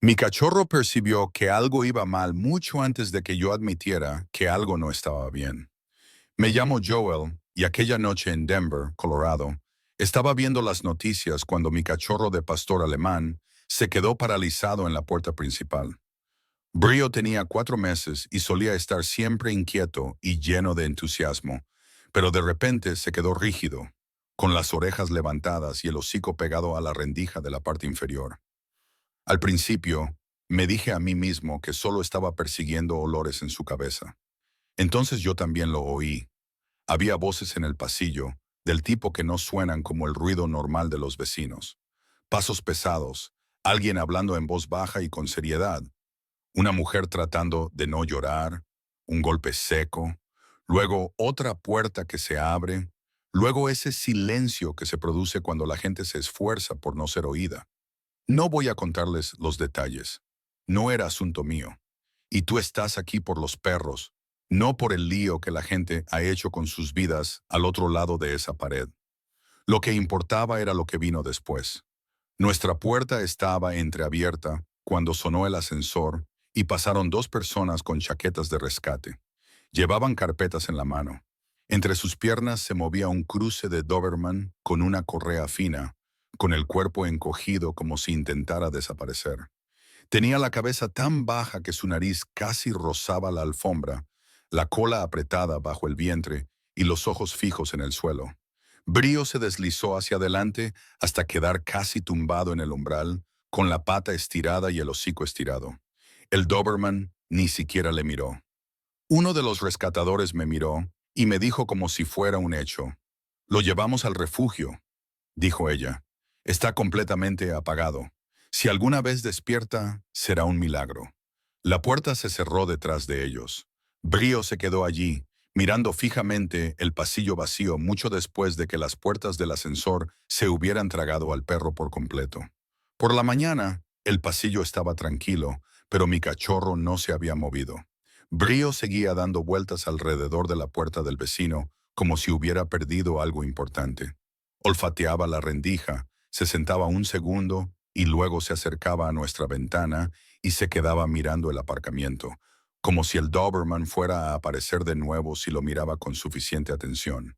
Mi cachorro percibió que algo iba mal mucho antes de que yo admitiera que algo no estaba bien. Me llamo Joel y aquella noche en Denver, Colorado, estaba viendo las noticias cuando mi cachorro de pastor alemán se quedó paralizado en la puerta principal. Brio tenía 4 meses y solía estar siempre inquieto y lleno de entusiasmo, pero de repente se quedó rígido, con las orejas levantadas y el hocico pegado a la rendija de la parte inferior. Al principio, me dije a mí mismo que solo estaba persiguiendo olores en su cabeza. Entonces yo también lo oí. Había voces en el pasillo, del tipo que no suenan como el ruido normal de los vecinos. Pasos pesados, alguien hablando en voz baja y con seriedad, una mujer tratando de no llorar, un golpe seco, luego otra puerta que se abre, luego ese silencio que se produce cuando la gente se esfuerza por no ser oída. No voy a contarles los detalles. No era asunto mío. Y tú estás aquí por los perros, no por el lío que la gente ha hecho con sus vidas al otro lado de esa pared. Lo que importaba era lo que vino después. Nuestra puerta estaba entreabierta cuando sonó el ascensor y pasaron dos personas con chaquetas de rescate. Llevaban carpetas en la mano. Entre sus piernas se movía un cruce de Doberman con una correa fina, con el cuerpo encogido como si intentara desaparecer. Tenía la cabeza tan baja que su nariz casi rozaba la alfombra, la cola apretada bajo el vientre y los ojos fijos en el suelo. Brío se deslizó hacia adelante hasta quedar casi tumbado en el umbral, con la pata estirada y el hocico estirado. El Doberman ni siquiera le miró. Uno de los rescatadores me miró y me dijo como si fuera un hecho. «Lo llevamos al refugio», dijo ella. «Está completamente apagado. Si alguna vez despierta, será un milagro». La puerta se cerró detrás de ellos. Brío se quedó allí, mirando fijamente el pasillo vacío mucho después de que las puertas del ascensor se hubieran tragado al perro por completo. Por la mañana, el pasillo estaba tranquilo, pero mi cachorro no se había movido. Brío seguía dando vueltas alrededor de la puerta del vecino, como si hubiera perdido algo importante. Olfateaba la rendija, se sentaba un segundo y luego se acercaba a nuestra ventana y se quedaba mirando el aparcamiento, como si el Doberman fuera a aparecer de nuevo si lo miraba con suficiente atención.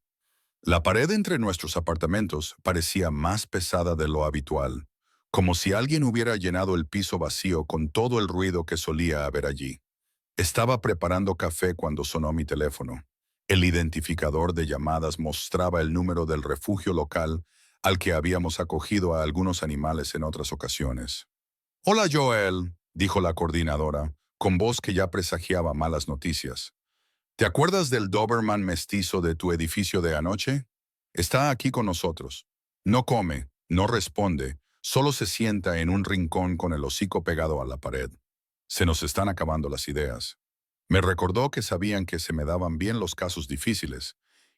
La pared entre nuestros apartamentos parecía más pesada de lo habitual, como si alguien hubiera llenado el piso vacío con todo el ruido que solía haber allí. Estaba preparando café cuando sonó mi teléfono. El identificador de llamadas mostraba el número del refugio local al que habíamos acogido a algunos animales en otras ocasiones. «Hola, Joel», dijo la coordinadora, con voz que ya presagiaba malas noticias. «¿Te acuerdas del Doberman mestizo de tu edificio de anoche? Está aquí con nosotros. No come, no responde, solo se sienta en un rincón con el hocico pegado a la pared. Se nos están acabando las ideas». Me recordó que sabían que se me daban bien los casos difíciles,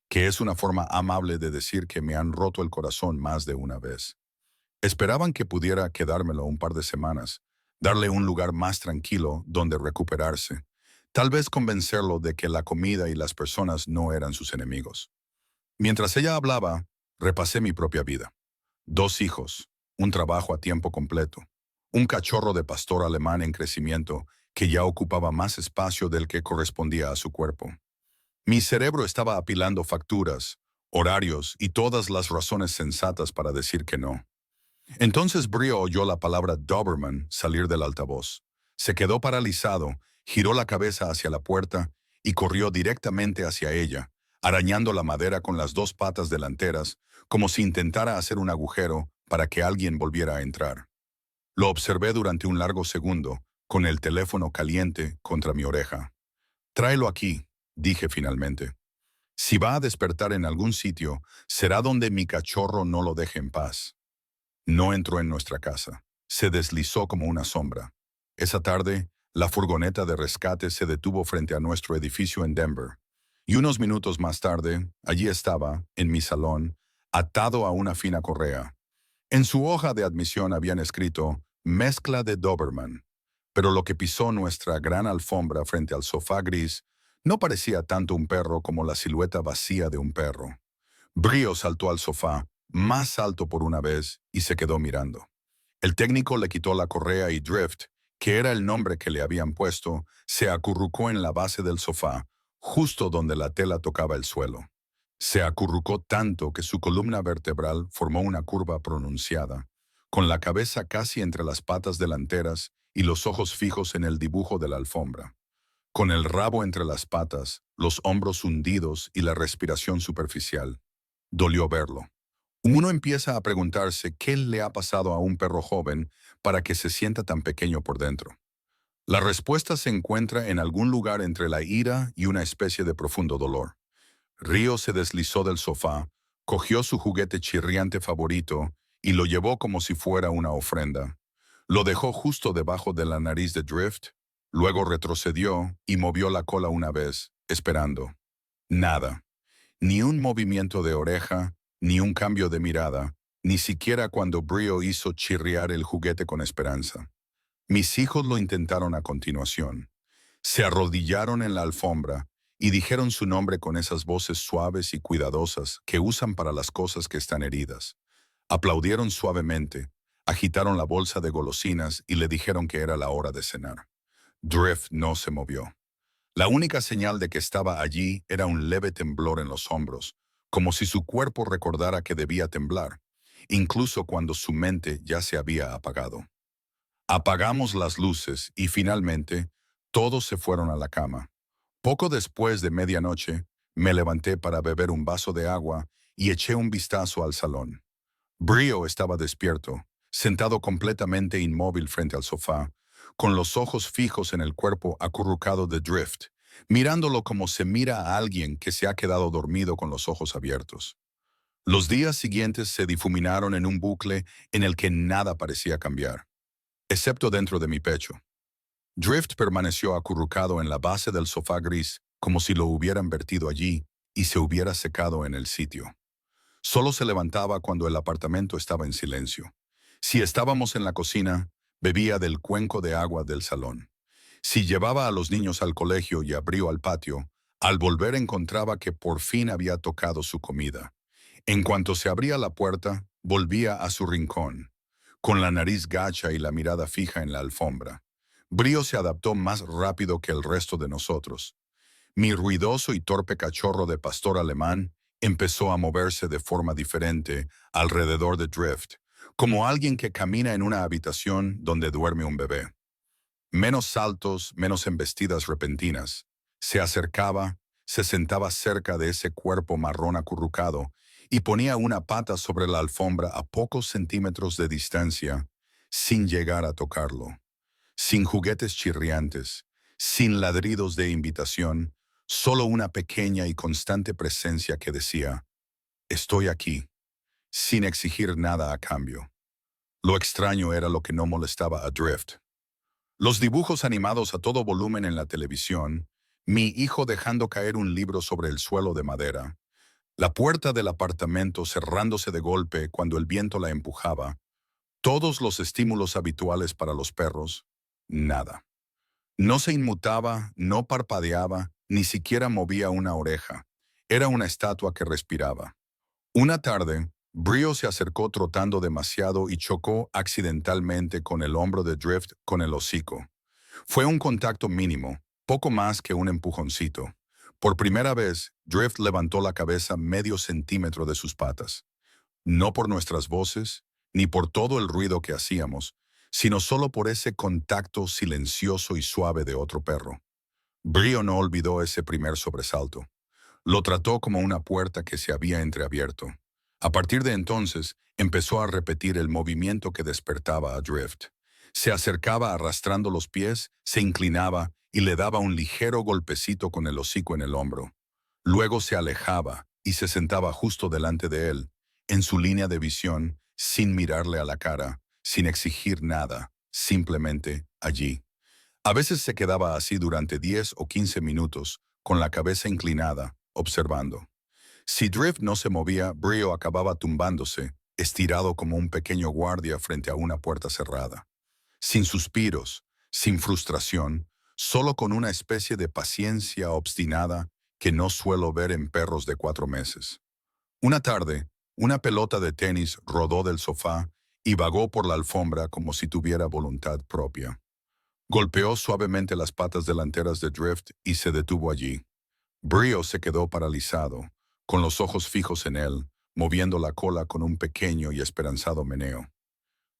que es una forma amable de decir que me han roto el corazón más de una vez. Esperaban que pudiera quedármelo un par de semanas, darle un lugar más tranquilo donde recuperarse, tal vez convencerlo de que la comida y las personas no eran sus enemigos. Mientras ella hablaba, repasé mi propia vida. 2 hijos, un trabajo a tiempo completo, un cachorro de pastor alemán en crecimiento que ya ocupaba más espacio del que correspondía a su cuerpo. Mi cerebro estaba apilando facturas, horarios y todas las razones sensatas para decir que no. Entonces Brio oyó la palabra Doberman salir del altavoz. Se quedó paralizado, giró la cabeza hacia la puerta y corrió directamente hacia ella, arañando la madera con las dos patas delanteras, como si intentara hacer un agujero para que alguien volviera a entrar. Lo observé durante un largo segundo, con el teléfono caliente contra mi oreja. «Tráelo aquí», dije finalmente. «Si va a despertar en algún sitio, será donde mi cachorro no lo deje en paz». No entró en nuestra casa. Se deslizó como una sombra. Esa tarde, la furgoneta de rescate se detuvo frente a nuestro edificio en Denver. Y unos minutos más tarde, allí estaba, en mi salón, atado a una fina correa. En su hoja de admisión habían escrito «Mezcla de Doberman». Pero lo que pisó nuestra gran alfombra frente al sofá gris no parecía tanto un perro como la silueta vacía de un perro. Brío saltó al sofá, más alto por una vez, y se quedó mirando. El técnico le quitó la correa y Drift, que era el nombre que le habían puesto, se acurrucó en la base del sofá, justo donde la tela tocaba el suelo. Se acurrucó tanto que su columna vertebral formó una curva pronunciada, con la cabeza casi entre las patas delanteras y los ojos fijos en el dibujo de la alfombra. Con el rabo entre las patas, los hombros hundidos y la respiración superficial. Dolió verlo. Uno empieza a preguntarse qué le ha pasado a un perro joven para que se sienta tan pequeño por dentro. La respuesta se encuentra en algún lugar entre la ira y una especie de profundo dolor. Río se deslizó del sofá, cogió su juguete chirriante favorito y lo llevó como si fuera una ofrenda. Lo dejó justo debajo de la nariz de Drift, luego retrocedió y movió la cola una vez, esperando. Nada. Ni un movimiento de oreja, ni un cambio de mirada, ni siquiera cuando Brio hizo chirriar el juguete con esperanza. Mis hijos lo intentaron a continuación. Se arrodillaron en la alfombra y dijeron su nombre con esas voces suaves y cuidadosas que usan para las cosas que están heridas. Aplaudieron suavemente, agitaron la bolsa de golosinas y le dijeron que era la hora de cenar. Drift no se movió. La única señal de que estaba allí era un leve temblor en los hombros, como si su cuerpo recordara que debía temblar, incluso cuando su mente ya se había apagado. Apagamos las luces y finalmente todos se fueron a la cama. Poco después de medianoche, me levanté para beber un vaso de agua y eché un vistazo al salón. Brio estaba despierto, sentado completamente inmóvil frente al sofá, con los ojos fijos en el cuerpo acurrucado de Drift, mirándolo como se mira a alguien que se ha quedado dormido con los ojos abiertos. Los días siguientes se difuminaron en un bucle en el que nada parecía cambiar, excepto dentro de mi pecho. Drift permaneció acurrucado en la base del sofá gris, como si lo hubieran vertido allí y se hubiera secado en el sitio. Solo se levantaba cuando el apartamento estaba en silencio. Si estábamos en la cocina, bebía del cuenco de agua del salón. Si llevaba a los niños al colegio y abrió al patio, al volver encontraba que por fin había tocado su comida. En cuanto se abría la puerta, volvía a su rincón, con la nariz gacha y la mirada fija en la alfombra. Brio se adaptó más rápido que el resto de nosotros. Mi ruidoso y torpe cachorro de pastor alemán empezó a moverse de forma diferente alrededor de Drift, como alguien que camina en una habitación donde duerme un bebé. Menos saltos, menos embestidas repentinas. Se acercaba, se sentaba cerca de ese cuerpo marrón acurrucado y ponía una pata sobre la alfombra a pocos centímetros de distancia, sin llegar a tocarlo. Sin juguetes chirriantes, sin ladridos de invitación, solo una pequeña y constante presencia que decía, «Estoy aquí», sin exigir nada a cambio. Lo extraño era lo que no molestaba a Drift. Los dibujos animados a todo volumen en la televisión, mi hijo dejando caer un libro sobre el suelo de madera, la puerta del apartamento cerrándose de golpe cuando el viento la empujaba, todos los estímulos habituales para los perros, nada. No se inmutaba, no parpadeaba, ni siquiera movía una oreja. Era una estatua que respiraba. Una tarde, Brio se acercó trotando demasiado y chocó accidentalmente con el hombro de Drift con el hocico. Fue un contacto mínimo, poco más que un empujoncito. Por primera vez, Drift levantó la cabeza medio centímetro de sus patas. No por nuestras voces, ni por todo el ruido que hacíamos, sino solo por ese contacto silencioso y suave de otro perro. Brio no olvidó ese primer sobresalto. Lo trató como una puerta que se había entreabierto. A partir de entonces, empezó a repetir el movimiento que despertaba a Drift. Se acercaba arrastrando los pies, se inclinaba y le daba un ligero golpecito con el hocico en el hombro. Luego se alejaba y se sentaba justo delante de él, en su línea de visión, sin mirarle a la cara, sin exigir nada, simplemente allí. A veces se quedaba así durante 10 o 15 minutos, con la cabeza inclinada, observando. Si Drift no se movía, Brio acababa tumbándose, estirado como un pequeño guardia frente a una puerta cerrada. Sin suspiros, sin frustración, solo con una especie de paciencia obstinada que no suelo ver en perros de 4 meses. Una tarde, una pelota de tenis rodó del sofá y vagó por la alfombra como si tuviera voluntad propia. Golpeó suavemente las patas delanteras de Drift y se detuvo allí. Brio se quedó paralizado, con los ojos fijos en él, moviendo la cola con un pequeño y esperanzado meneo.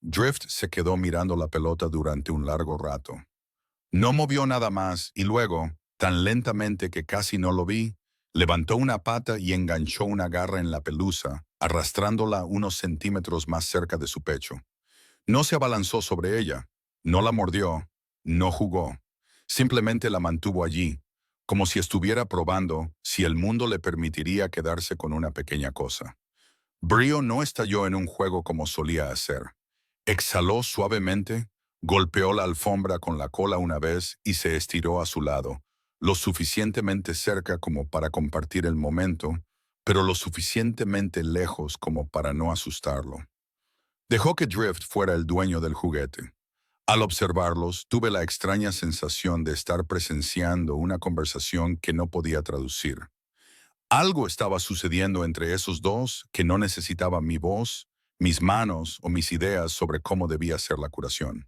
Drift se quedó mirando la pelota durante un largo rato. No movió nada más y luego, tan lentamente que casi no lo vi, levantó una pata y enganchó una garra en la pelusa, arrastrándola unos centímetros más cerca de su pecho. No se abalanzó sobre ella, no la mordió, no jugó. Simplemente la mantuvo allí, como si estuviera probando si el mundo le permitiría quedarse con una pequeña cosa. Brio no estalló en un juego como solía hacer. Exhaló suavemente, golpeó la alfombra con la cola una vez y se estiró a su lado, lo suficientemente cerca como para compartir el momento, pero lo suficientemente lejos como para no asustarlo. Dejó que Drift fuera el dueño del juguete. Al observarlos, tuve la extraña sensación de estar presenciando una conversación que no podía traducir. Algo estaba sucediendo entre esos dos que no necesitaba mi voz, mis manos o mis ideas sobre cómo debía ser la curación.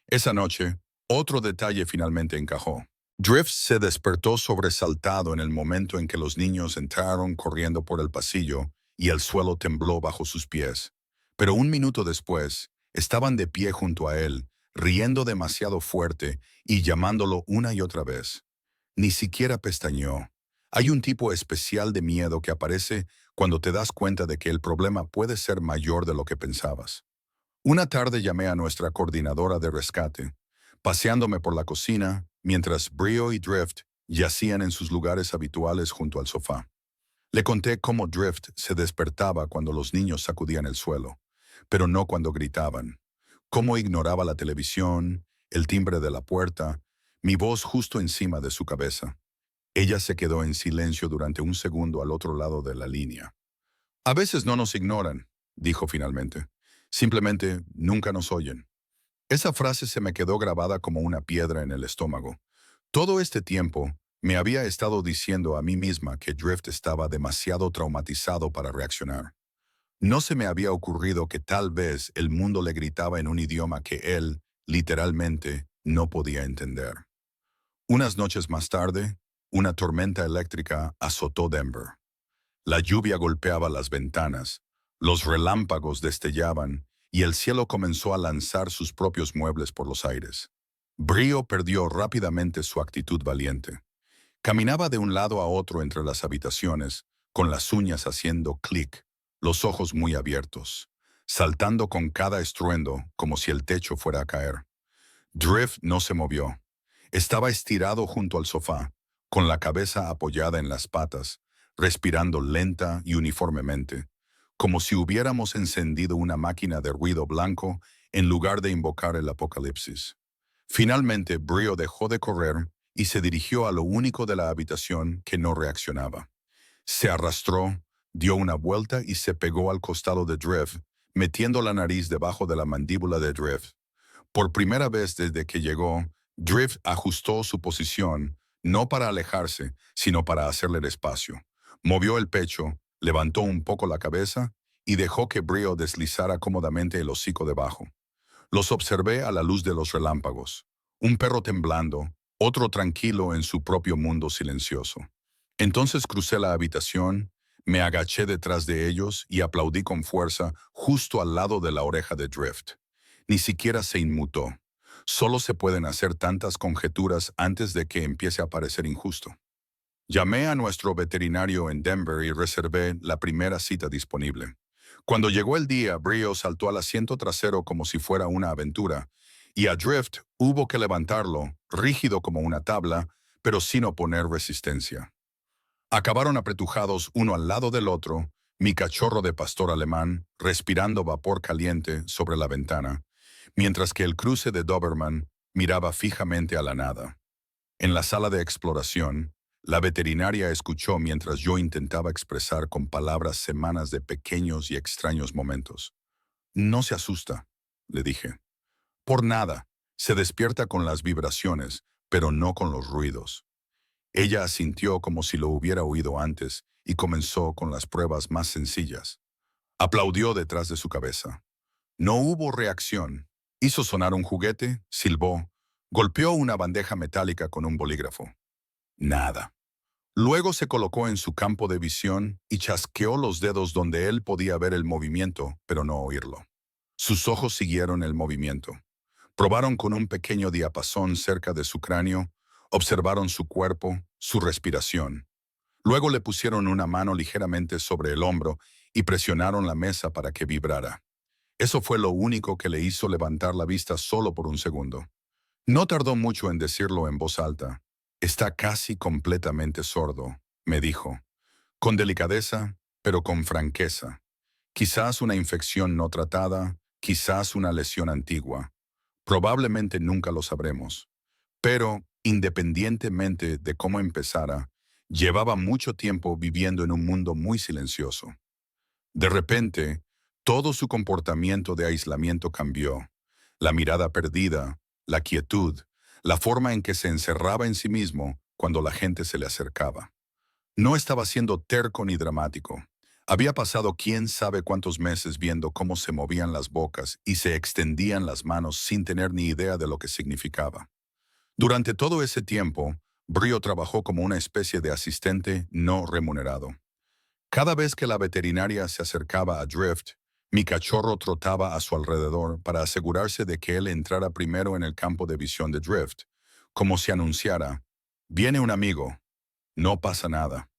Esa noche, otro detalle finalmente encajó. Drift se despertó sobresaltado en el momento en que los niños entraron corriendo por el pasillo y el suelo tembló bajo sus pies. Pero un minuto después, estaban de pie junto a él, riendo demasiado fuerte y llamándolo una y otra vez. Ni siquiera pestañeó. Hay un tipo especial de miedo que aparece cuando te das cuenta de que el problema puede ser mayor de lo que pensabas. Una tarde llamé a nuestra coordinadora de rescate, paseándome por la cocina, mientras Brio y Drift yacían en sus lugares habituales junto al sofá. Le conté cómo Drift se despertaba cuando los niños sacudían el suelo, pero no cuando gritaban, cómo ignoraba la televisión, el timbre de la puerta, mi voz justo encima de su cabeza. Ella se quedó en silencio durante un segundo al otro lado de la línea. A veces no nos ignoran, dijo finalmente. Simplemente nunca nos oyen. Esa frase se me quedó grabada como una piedra en el estómago. Todo este tiempo me había estado diciendo a mí misma que Drift estaba demasiado traumatizado para reaccionar. No se me había ocurrido que tal vez el mundo le gritaba en un idioma que él, literalmente, no podía entender. Unas noches más tarde, una tormenta eléctrica azotó Denver. La lluvia golpeaba las ventanas, los relámpagos destellaban y el cielo comenzó a lanzar sus propios muebles por los aires. Brio perdió rápidamente su actitud valiente. Caminaba de un lado a otro entre las habitaciones, con las uñas haciendo clic, los ojos muy abiertos, saltando con cada estruendo como si el techo fuera a caer. Drift no se movió. Estaba estirado junto al sofá, con la cabeza apoyada en las patas, respirando lenta y uniformemente, como si hubiéramos encendido una máquina de ruido blanco en lugar de invocar el apocalipsis. Finalmente, Brio dejó de correr y se dirigió a lo único de la habitación que no reaccionaba. Se arrastró, dio una vuelta y se pegó al costado de Drift, metiendo la nariz debajo de la mandíbula de Drift. Por primera vez desde que llegó, Drift ajustó su posición, no para alejarse, sino para hacerle despacio. Movió el pecho, levantó un poco la cabeza y dejó que Brio deslizara cómodamente el hocico debajo. Los observé a la luz de los relámpagos. Un perro temblando, otro tranquilo en su propio mundo silencioso. Entonces crucé la habitación, me agaché detrás de ellos y aplaudí con fuerza justo al lado de la oreja de Drift. Ni siquiera se inmutó. Solo se pueden hacer tantas conjeturas antes de que empiece a parecer injusto. Llamé a nuestro veterinario en Denver y reservé la primera cita disponible. Cuando llegó el día, Brio saltó al asiento trasero como si fuera una aventura, y a Drift hubo que levantarlo, rígido como una tabla, pero sin oponer resistencia. Acabaron apretujados uno al lado del otro, mi cachorro de pastor alemán, respirando vapor caliente sobre la ventana, mientras que el cruce de Doberman miraba fijamente a la nada. En la sala de exploración, la veterinaria escuchó mientras yo intentaba expresar con palabras semanas de pequeños y extraños momentos. No se asusta, le dije. Por nada, se despierta con las vibraciones, pero no con los ruidos. Ella asintió como si lo hubiera oído antes y comenzó con las pruebas más sencillas. Aplaudió detrás de su cabeza. No hubo reacción. Hizo sonar un juguete, silbó, Golpeó una bandeja metálica con un bolígrafo. Nada. Luego se colocó en su campo de visión y chasqueó los dedos donde él podía ver el movimiento, pero no oírlo. Sus ojos siguieron el movimiento. Probaron con un pequeño diapasón cerca de su cráneo, observaron su cuerpo, su respiración. Luego le pusieron una mano ligeramente sobre el hombro y presionaron la mesa para que vibrara. Eso fue lo único que le hizo levantar la vista solo por un segundo. No tardó mucho en decirlo en voz alta. Está casi completamente sordo, me dijo, con delicadeza, pero con franqueza. Quizás una infección no tratada, quizás una lesión antigua. Probablemente nunca lo sabremos. Pero, independientemente de cómo empezara, llevaba mucho tiempo viviendo en un mundo muy silencioso. De repente, todo su comportamiento de aislamiento cambió. La mirada perdida, la quietud, la forma en que se encerraba en sí mismo cuando la gente se le acercaba. No estaba siendo terco ni dramático. Había pasado quién sabe cuántos meses viendo cómo se movían las bocas y se extendían las manos sin tener ni idea de lo que significaba. Durante todo ese tiempo, Brio trabajó como una especie de asistente no remunerado. Cada vez que la veterinaria se acercaba a Drift, mi cachorro trotaba a su alrededor para asegurarse de que él entrara primero en el campo de visión de Drift, como si anunciara, «Viene un amigo, no pasa nada».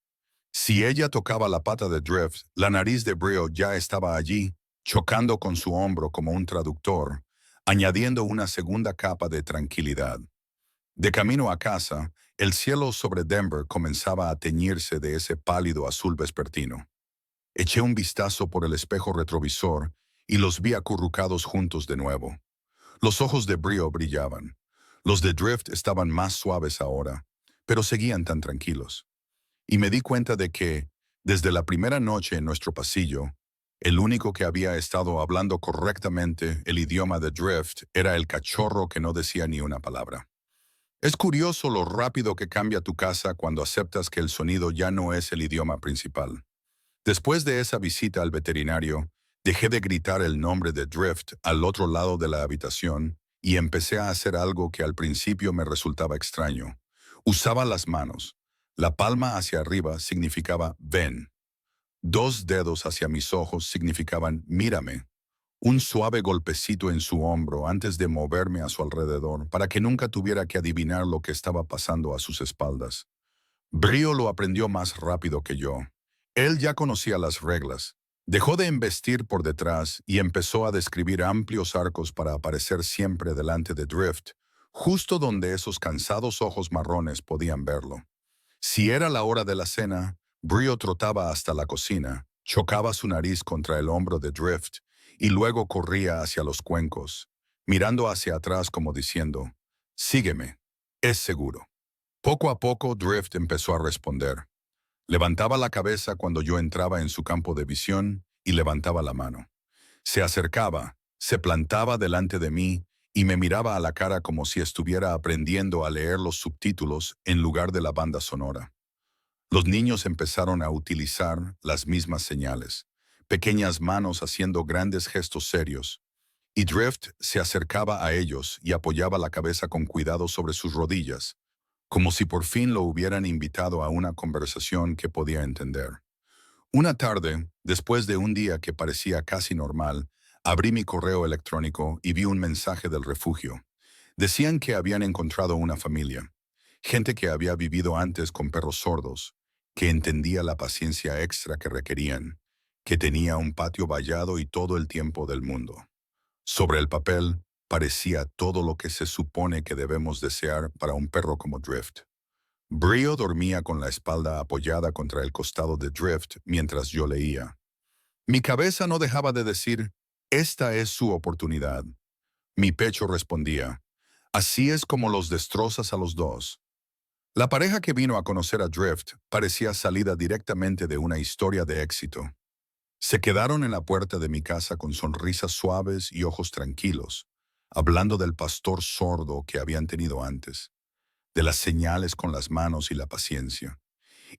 Si ella tocaba la pata de Drift, la nariz de Brio ya estaba allí, chocando con su hombro como un traductor, añadiendo una segunda capa de tranquilidad. De camino a casa, el cielo sobre Denver comenzaba a teñirse de ese pálido azul vespertino. Eché un vistazo por el espejo retrovisor y los vi acurrucados juntos de nuevo. Los ojos de Brio brillaban. Los de Drift estaban más suaves ahora, pero seguían tan tranquilos. Y me di cuenta de que, desde la primera noche en nuestro pasillo, el único que había estado hablando correctamente el idioma de Drift era el cachorro que no decía ni una palabra. Es curioso lo rápido que cambia tu casa cuando aceptas que el sonido ya no es el idioma principal. Después de esa visita al veterinario, dejé de gritar el nombre de Drift al otro lado de la habitación y empecé a hacer algo que al principio me resultaba extraño. Usaba las manos. La palma hacia arriba significaba ven. Dos dedos hacia mis ojos significaban mírame. Un suave golpecito en su hombro antes de moverme a su alrededor para que nunca tuviera que adivinar lo que estaba pasando a sus espaldas. Brio lo aprendió más rápido que yo. Él ya conocía las reglas. Dejó de embestir por detrás y empezó a describir amplios arcos para aparecer siempre delante de Drift, justo donde esos cansados ojos marrones podían verlo. Si era la hora de la cena, Brio trotaba hasta la cocina, chocaba su nariz contra el hombro de Drift y luego corría hacia los cuencos, mirando hacia atrás como diciendo, «Sígueme, es seguro». Poco a poco Drift empezó a responder. Levantaba la cabeza cuando yo entraba en su campo de visión y levantaba la mano. Se acercaba, se plantaba delante de mí y me miraba a la cara como si estuviera aprendiendo a leer los subtítulos en lugar de la banda sonora. Los niños empezaron a utilizar las mismas señales, pequeñas manos haciendo grandes gestos serios, y Drift se acercaba a ellos y apoyaba la cabeza con cuidado sobre sus rodillas, como si por fin lo hubieran invitado a una conversación que podía entender. Una tarde, después de un día que parecía casi normal, abrí mi correo electrónico y vi un mensaje del refugio. Decían que habían encontrado una familia, gente que había vivido antes con perros sordos, que entendía la paciencia extra que requerían, que tenía un patio vallado y todo el tiempo del mundo. Sobre el papel, parecía todo lo que se supone que debemos desear para un perro como Drift. Brio dormía con la espalda apoyada contra el costado de Drift mientras yo leía. Mi cabeza no dejaba de decir, esta es su oportunidad. Mi pecho respondía, así es como los destrozas a los dos. La pareja que vino a conocer a Drift parecía salida directamente de una historia de éxito. Se quedaron en la puerta de mi casa con sonrisas suaves y ojos tranquilos, hablando del pastor sordo que habían tenido antes, de las señales con las manos y la paciencia,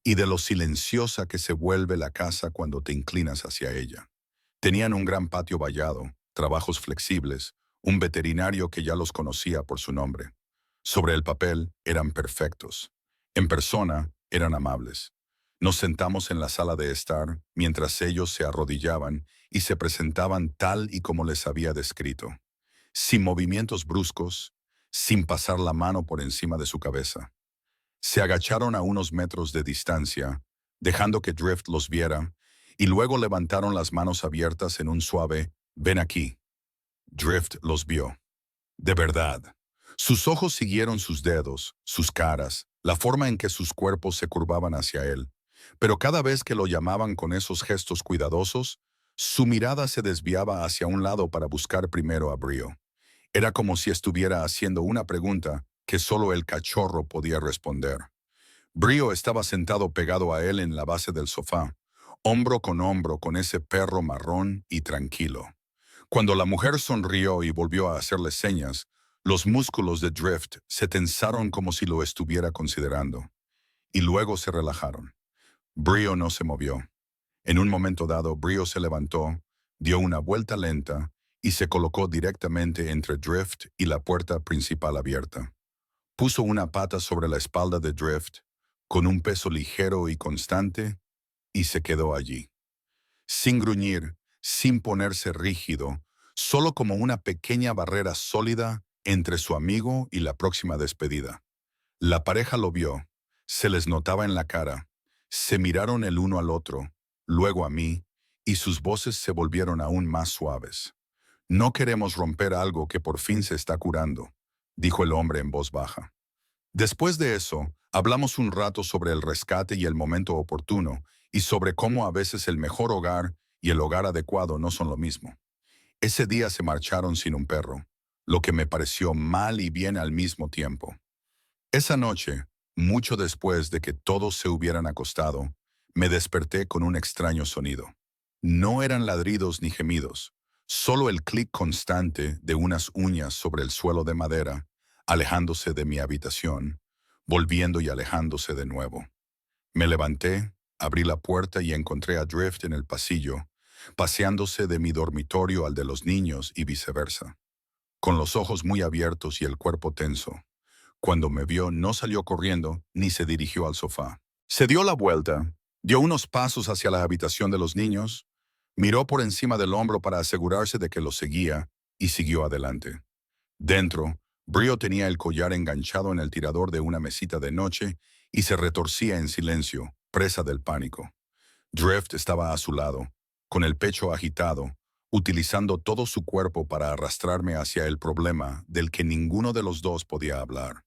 y de lo silenciosa que se vuelve la casa cuando te inclinas hacia ella. Tenían un gran patio vallado, trabajos flexibles, un veterinario que ya los conocía por su nombre. Sobre el papel eran perfectos. En persona eran amables. Nos sentamos en la sala de estar mientras ellos se arrodillaban y se presentaban tal y como les había descrito, sin movimientos bruscos, sin pasar la mano por encima de su cabeza. Se agacharon a unos metros de distancia, dejando que Drift los viera, y luego levantaron las manos abiertas en un suave «Ven aquí». Drift los vio. De verdad. Sus ojos siguieron sus dedos, sus caras, la forma en que sus cuerpos se curvaban hacia él. Pero cada vez que lo llamaban con esos gestos cuidadosos, su mirada se desviaba hacia un lado para buscar primero a Brio. Era como si estuviera haciendo una pregunta que solo el cachorro podía responder. Brio estaba sentado pegado a él en la base del sofá, hombro con ese perro marrón y tranquilo. Cuando la mujer sonrió y volvió a hacerle señas, los músculos de Drift se tensaron como si lo estuviera considerando, y luego se relajaron. Brio no se movió. En un momento dado, Brio se levantó, dio una vuelta lenta y se colocó directamente entre Drift y la puerta principal abierta. Puso una pata sobre la espalda de Drift, con un peso ligero y constante, y se quedó allí. Sin gruñir, sin ponerse rígido, solo como una pequeña barrera sólida entre su amigo y la próxima despedida. La pareja lo vio, se les notaba en la cara, se miraron el uno al otro, luego a mí, y sus voces se volvieron aún más suaves. «No queremos romper algo que por fin se está curando», dijo el hombre en voz baja. Después de eso, hablamos un rato sobre el rescate y el momento oportuno, y sobre cómo a veces el mejor hogar y el hogar adecuado no son lo mismo. Ese día se marcharon sin un perro, lo que me pareció mal y bien al mismo tiempo. Esa noche, mucho después de que todos se hubieran acostado, me desperté con un extraño sonido. No eran ladridos ni gemidos, solo el clic constante de unas uñas sobre el suelo de madera, alejándose de mi habitación, volviendo y alejándose de nuevo. Me levanté, abrí la puerta y encontré a Drift en el pasillo, paseándose de mi dormitorio al de los niños y viceversa, con los ojos muy abiertos y el cuerpo tenso. Cuando me vio, no salió corriendo ni se dirigió al sofá. Se dio la vuelta, dio unos pasos hacia la habitación de los niños, miró por encima del hombro para asegurarse de que los seguía y siguió adelante. Dentro, Brio tenía el collar enganchado en el tirador de una mesita de noche y se retorcía en silencio, presa del pánico. Drift estaba a su lado, con el pecho agitado, utilizando todo su cuerpo para arrastrarme hacia el problema del que ninguno de los dos podía hablar.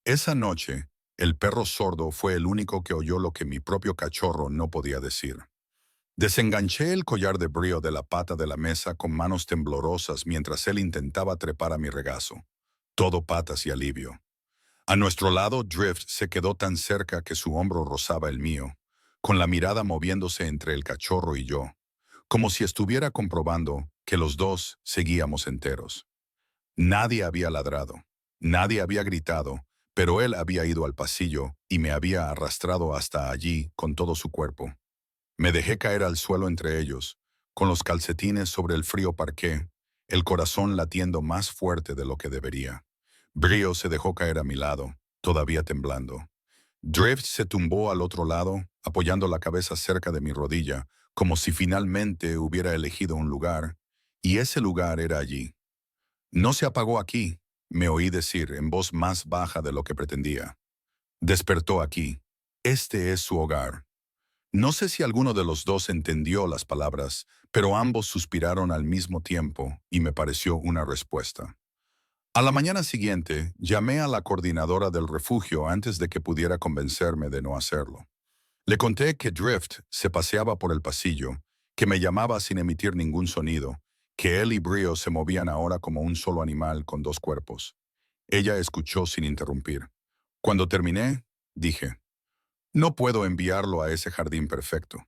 Esa noche, el perro sordo fue el único que oyó lo que mi propio cachorro no podía decir. Desenganché el collar de Brio de la pata de la mesa con manos temblorosas mientras él intentaba trepar a mi regazo. Todo patas y alivio. A nuestro lado, Drift se quedó tan cerca que su hombro rozaba el mío, con la mirada moviéndose entre el cachorro y yo, como si estuviera comprobando que los dos seguíamos enteros. Nadie había ladrado, nadie había gritado, pero él había ido al pasillo y me había arrastrado hasta allí con todo su cuerpo. Me dejé caer al suelo entre ellos, con los calcetines sobre el frío parqué, el corazón latiendo más fuerte de lo que debería. Brio se dejó caer a mi lado, todavía temblando. Drift se tumbó al otro lado, apoyando la cabeza cerca de mi rodilla, como si finalmente hubiera elegido un lugar, y ese lugar era allí. «No se apagó aquí», me oí decir en voz más baja de lo que pretendía. «Despertó aquí. Este es su hogar». No sé si alguno de los dos entendió las palabras, pero ambos suspiraron al mismo tiempo y me pareció una respuesta. A la mañana siguiente, llamé a la coordinadora del refugio antes de que pudiera convencerme de no hacerlo. Le conté que Drift se paseaba por el pasillo, que me llamaba sin emitir ningún sonido, que él y Brio se movían ahora como un solo animal con dos cuerpos. Ella escuchó sin interrumpir. Cuando terminé, dije, «No puedo enviarlo a ese jardín perfecto.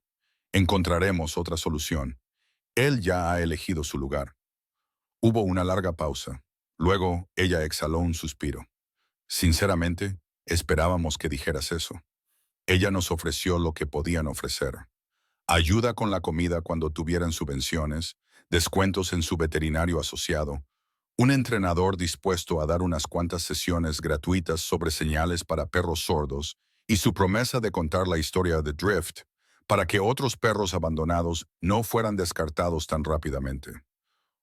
Encontraremos otra solución. Él ya ha elegido su lugar». Hubo una larga pausa. Luego, ella exhaló un suspiro. «Sinceramente, esperábamos que dijeras eso». Ella nos ofreció lo que podían ofrecer. Ayuda con la comida cuando tuvieran subvenciones, descuentos en su veterinario asociado, Un entrenador dispuesto a dar unas cuantas sesiones gratuitas sobre señales para perros sordos y su promesa de contar la historia de Drift para que otros perros abandonados no fueran descartados tan rápidamente.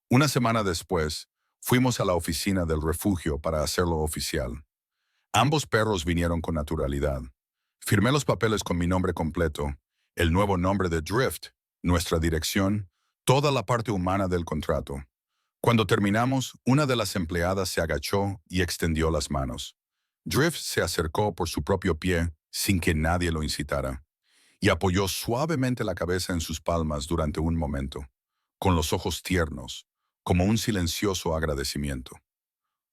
Una semana después, fuimos a la oficina del refugio para hacerlo oficial. Ambos perros vinieron con naturalidad. Firmé los papeles con mi nombre completo, el nuevo nombre de Drift, nuestra dirección, toda la parte humana del contrato. Cuando terminamos, una de las empleadas se agachó y extendió las manos. Drift se acercó por su propio pie sin que nadie lo incitara y apoyó suavemente la cabeza en sus palmas durante un momento, con los ojos tiernos, como un silencioso agradecimiento.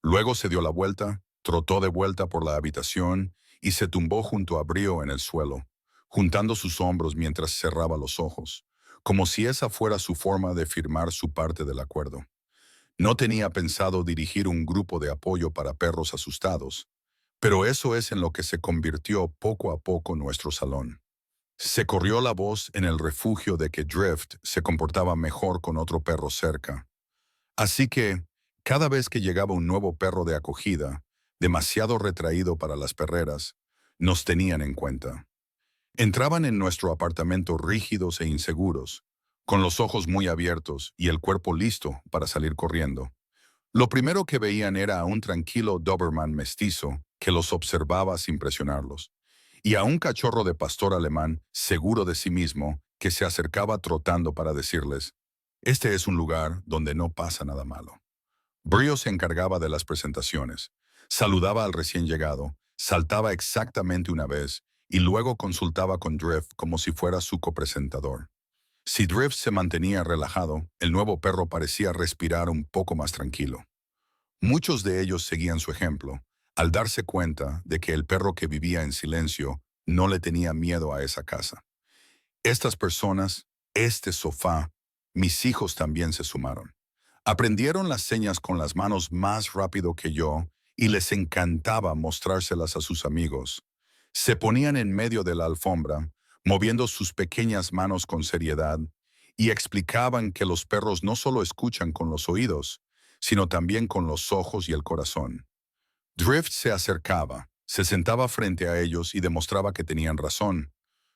Luego se dio la vuelta, trotó de vuelta por la habitación y se tumbó junto a Brio en el suelo, juntando sus hombros mientras cerraba los ojos, como si esa fuera su forma de firmar su parte del acuerdo. No tenía pensado dirigir un grupo de apoyo para perros asustados, pero eso es en lo que se convirtió poco a poco nuestro salón. Se corrió la voz en el refugio de que Drift se comportaba mejor con otro perro cerca. Así que, cada vez que llegaba un nuevo perro de acogida, demasiado retraído para las perreras, nos tenían en cuenta. Entraban en nuestro apartamento rígidos e inseguros, con los ojos muy abiertos y el cuerpo listo para salir corriendo. Lo primero que veían era a un tranquilo Doberman mestizo que los observaba sin presionarlos, y a un cachorro de pastor alemán seguro de sí mismo que se acercaba trotando para decirles, «Este es un lugar donde no pasa nada malo». Brio se encargaba de las presentaciones, saludaba al recién llegado, saltaba exactamente una vez y luego consultaba con Drift como si fuera su copresentador. Si Drift se mantenía relajado, el nuevo perro parecía respirar un poco más tranquilo. Muchos de ellos seguían su ejemplo, al darse cuenta de que el perro que vivía en silencio no le tenía miedo a esa casa. Estas personas, este sofá, mis hijos también se sumaron. Aprendieron las señas con las manos más rápido que yo y les encantaba mostrárselas a sus amigos. Se ponían en medio de la alfombra, moviendo sus pequeñas manos con seriedad, y explicaban que los perros no solo escuchan con los oídos, sino también con los ojos y el corazón. Drift se acercaba, se sentaba frente a ellos y demostraba que tenían razón.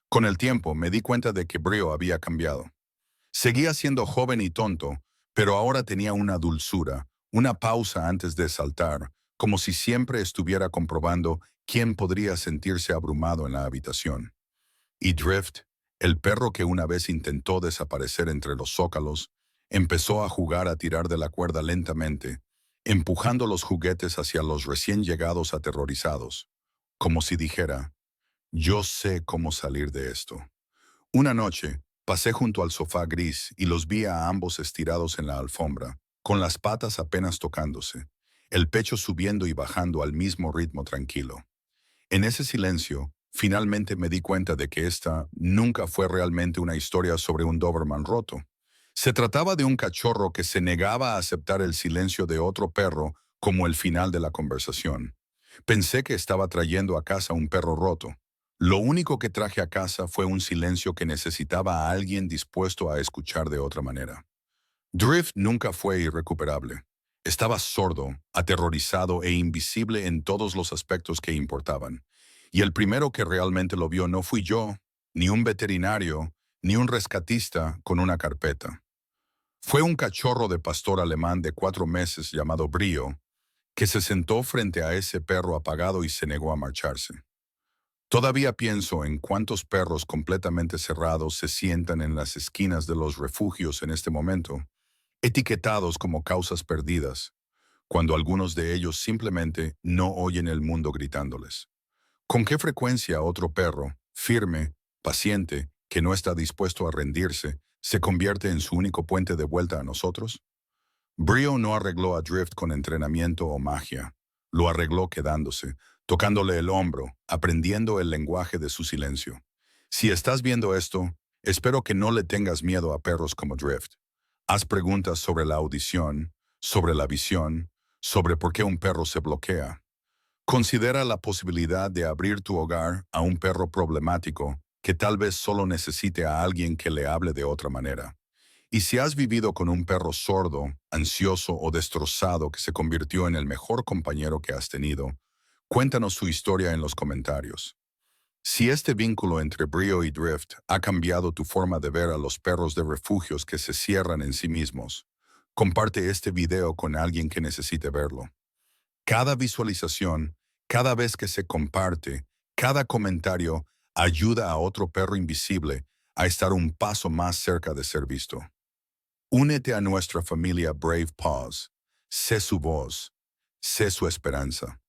Con el tiempo me di cuenta de que Brio había cambiado. Seguía siendo joven y tonto, pero ahora tenía una dulzura, una pausa antes de saltar, como si siempre estuviera comprobando quién podría sentirse abrumado en la habitación. Y Drift, el perro que una vez intentó desaparecer entre los zócalos, empezó a jugar a tirar de la cuerda lentamente, empujando los juguetes hacia los recién llegados aterrorizados, como si dijera, «Yo sé cómo salir de esto». Una noche, pasé junto al sofá gris y los vi a ambos estirados en la alfombra, con las patas apenas tocándose, el pecho subiendo y bajando al mismo ritmo tranquilo. En ese silencio, finalmente me di cuenta de que esta nunca fue realmente una historia sobre un Doberman roto. Se trataba de un cachorro que se negaba a aceptar el silencio de otro perro como el final de la conversación. Pensé que estaba trayendo a casa un perro roto. Lo único que traje a casa fue un silencio que necesitaba a alguien dispuesto a escuchar de otra manera. Drift nunca fue irrecuperable. Estaba sordo, aterrorizado e invisible en todos los aspectos que importaban. Y el primero que realmente lo vio no fui yo, ni un veterinario, ni un rescatista con una carpeta. Fue un cachorro de pastor alemán de 4 meses llamado Brio, que se sentó frente a ese perro apagado y se negó a marcharse. Todavía pienso en cuántos perros completamente cerrados se sientan en las esquinas de los refugios en este momento, etiquetados como causas perdidas, cuando algunos de ellos simplemente no oyen el mundo gritándoles. ¿Con qué frecuencia otro perro, firme, paciente, que no está dispuesto a rendirse, se convierte en su único puente de vuelta a nosotros? Brio no arregló a Drift con entrenamiento o magia. Lo arregló quedándose, tocándole el hombro, aprendiendo el lenguaje de su silencio. Si estás viendo esto, espero que no le tengas miedo a perros como Drift. Haz preguntas sobre la audición, sobre la visión, sobre por qué un perro se bloquea. Considera la posibilidad de abrir tu hogar a un perro problemático que tal vez solo necesite a alguien que le hable de otra manera. Y si has vivido con un perro sordo, ansioso o destrozado que se convirtió en el mejor compañero que has tenido, cuéntanos su historia en los comentarios. Si este vínculo entre Brio y Drift ha cambiado tu forma de ver a los perros de refugios que se cierran en sí mismos, comparte este video con alguien que necesite verlo. Cada visualización, cada vez que se comparte, cada comentario ayuda a otro perro invisible a estar un paso más cerca de ser visto. Únete a nuestra familia Brave Paws. Sé su voz. Sé su esperanza.